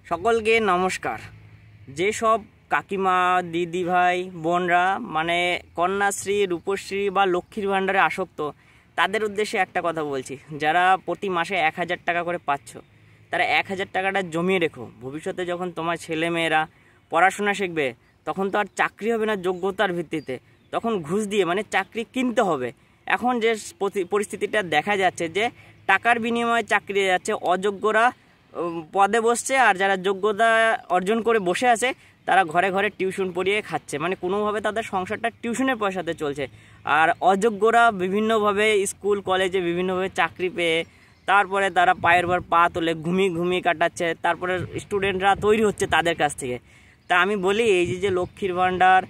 সকলকে নমস্কার। যেসব কাকিমা দিদি ভাই বোনরা মানে কন্যাশ্রী রূপশ্রী বা লক্ষ্মীর ভাণ্ডারে আসক্ত, তাদের উদ্দেশ্যে একটা কথা বলছি। যারা প্রতি মাসে 1000 টাকা করে পাচ্ছ, তারা 1000 টাকাটা জমিয়ে রেখো। ভবিষ্যতে যখন তোমার ছেলে মেয়েরা পড়াশোনা শিখবে, তখন তো আর চাকরি হবে না যোগ্যতার ভিত্তিতে, তখন ঘুষ দিয়ে মানে চাকরি কিনতে হবে। এখন যে পরিস্থিতিটা দেখা যাচ্ছে যে টাকার বিনিময়ে চাকরি যাচ্ছে, অযোগ্যরা পদে বসছে, আর যারা যোগ্যতা অর্জন করে বসে আছে তারা ঘরে ঘরে টিউশন পড়িয়ে খাচ্ছে, মানে কোনোভাবে তাদের সংসারটা টিউশনের পয়সাতে চলছে। আর অযোগ্যরা বিভিন্নভাবে স্কুল কলেজে বিভিন্নভাবে চাকরি পেয়ে তারপরে তারা পায়ের পর পা তোলে, ঘুমিয়ে কাটাচ্ছে, তারপরে স্টুডেন্টরা তৈরি হচ্ছে তাদের কাছ থেকে। তা আমি বলি, এই যে লক্ষ্মীর ভাণ্ডার,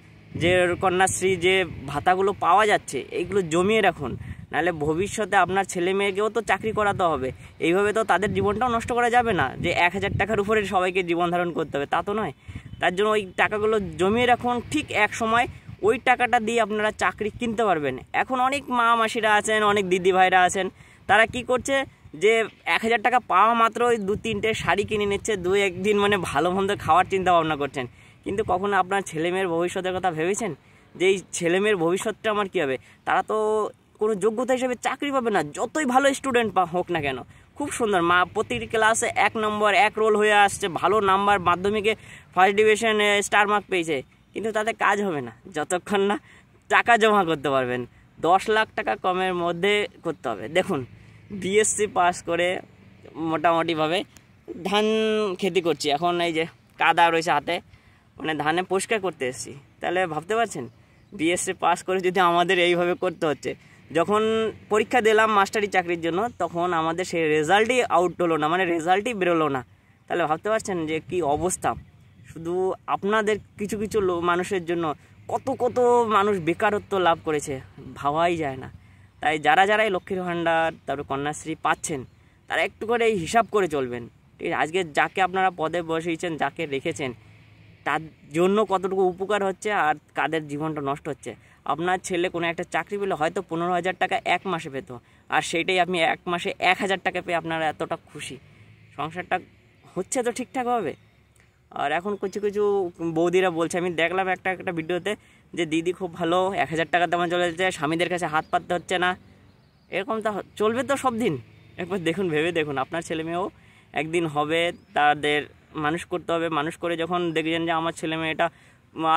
যে কন্যাশ্রী, যে ভাতাগুলো পাওয়া যাচ্ছে, এইগুলো জমিয়ে রাখুন, নাহলে ভবিষ্যতে আপনার ছেলে মেয়েকেও তো চাকরি করাতে হবে। এইভাবে তো তাদের জীবনটাও নষ্ট করা যাবে না যে 1000 টাকার উপরে সবাইকে জীবন ধারণ করতে হবে, তা তো নয়। তার জন্য ওই টাকাগুলো জমিয়ে রাখুন, ঠিক এক সময় ওই টাকাটা দিয়ে আপনারা চাকরি কিনতে পারবেন। এখন অনেক মা মাসিরা আছেন, অনেক দিদি ভাইরা আছেন, তারা কি করছে যে 1000 টাকা পাওয়া মাত্র ওই 2-3টে শাড়ি কিনে নিচ্ছে, 2-1 দিন মানে ভালো মন্দ খাওয়ার চিন্তা ভাবনা করছেন। কিন্তু কখনো আপনার ছেলেমেয়ের ভবিষ্যতের কথা ভেবেছেন যে এই ছেলেমেয়ের ভবিষ্যৎটা আমার কী হবে? তারা তো কোনো যোগ্যতা হিসেবে চাকরি পাবে না, যতই ভালো স্টুডেন্ট হোক না কেন। খুব সুন্দর, প্রতিটি ক্লাসে 1 নম্বর 1 রোল হয়ে আসছে, ভালো নাম্বার, মাধ্যমিকে ফার্স্ট ডিভিশনে স্টার মার্ক পেয়েছে, কিন্তু তাদের কাজ হবে না যতক্ষণ না টাকা জমা করতে পারবেন। 10 লাখ টাকা কমের মধ্যে করতে হবে। দেখুন, বিএসসি পাস করে মোটামুটিভাবে ধান খেতি করছি, এখন এই যে কাদা রয়েছে হাতে, মানে ধানে পরিষ্কার করতে এসেছি। তাহলে ভাবতে পারছেন, বিএসসি পাস করে যদি আমাদের এইভাবে করতে হচ্ছে। যখন পরীক্ষা দিলাম মাস্টারি চাকরির জন্য, তখন আমাদের সেই রেজাল্টই আউট হলো না, মানে রেজাল্টই বেরোলো না। তাহলে ভাবতে পারছেন যে কি অবস্থা। শুধু আপনাদের কিছু কিছু মানুষের জন্য কত কত মানুষ বেকারত্ব লাভ করেছে, ভাবাই যায় না। তাই যারা এই লক্ষ্মীর ভাণ্ডার তারপরে কন্যাশ্রী পাচ্ছেন, তারা একটু করে এই হিসাব করে চলবেন। ঠিক আছে, আজকে যাকে আপনারা পদে বসিয়েছেন, যাকে রেখেছেন, তার জন্য কতটুকু উপকার হচ্ছে আর কাদের জীবনটা নষ্ট হচ্ছে। আপনার ছেলে কোনো একটা চাকরি পেলে হয়তো 15,000 টাকা এক মাসে পেত, আর সেইটাই আপনি এক মাসে 1000 টাকা পেয়ে আপনারা এতটা খুশি। সংসারটা হচ্ছে তো ঠিকঠাকভাবে। আর এখন কিছু কিছু বৌদিরা বলছে, আমি দেখলাম একটা ভিডিওতে, যে দিদি খুব ভালো, 1000 টাকা তেমন চলে যাচ্ছে, স্বামীদের কাছে হাত পাততে হচ্ছে না। এরকম তা চলবে তো সব দিন? একবার দেখুন, ভেবে দেখুন, আপনার ছেলে মেয়েও একদিন হবে, তাদের মানুষ করতে হবে। মানুষ করে যখন দেখছেন যে আমার ছেলে মেয়েটা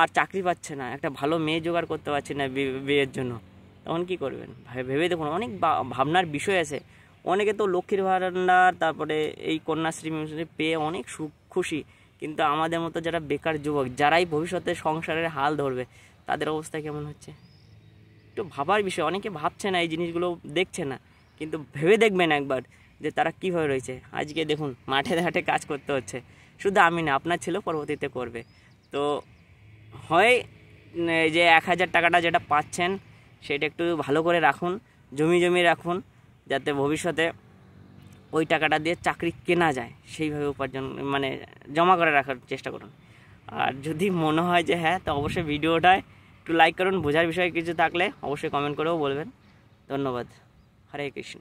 আর চাকরি পাচ্ছে না, একটা ভালো মেয়ে জোগাড় করতে পারছে না বিয়ের জন্য, তখন কি করবেন? ভেবে দেখুন, অনেক ভাবনার বিষয় আছে। অনেকে তো লক্ষ্মীর ভাণ্ডার তারপরে এই কন্যাশ্রী পেয়ে অনেক খুশি, কিন্তু আমাদের মতো যারা বেকার যুবক, যারাই ভবিষ্যতে সংসারের হাল ধরবে, তাদের অবস্থা কেমন হচ্ছে একটু ভাবার বিষয়। অনেকে ভাবছে না, এই জিনিসগুলো দেখছে না, কিন্তু ভেবে দেখবেন একবার যে তারা কীভাবে রয়েছে। আজকে দেখুন, মাঠে ঘাটে কাজ করতে হচ্ছে, শুধু আমি না, আপনার ছেলেও পরবর্তীতে করবে। তো হয় যে 1000 টাকাটা যেটা পাচ্ছেন, সেটা একটু ভালো করে রাখুন, জমি রাখুন, যাতে ভবিষ্যতে ওই টাকাটা দিয়ে চাকরি কেনা যায়, সেইভাবে উপার্জন মানে জমা করে রাখার চেষ্টা করুন। আর যদি মনে হয় যে হ্যাঁ, তো অবশ্যই ভিডিওটায় একটু লাইক করুন। বোঝার বিষয়ে কিছু থাকলে অবশ্যই কমেন্ট করেও বলবেন। ধন্যবাদ। হরে কৃষ্ণ।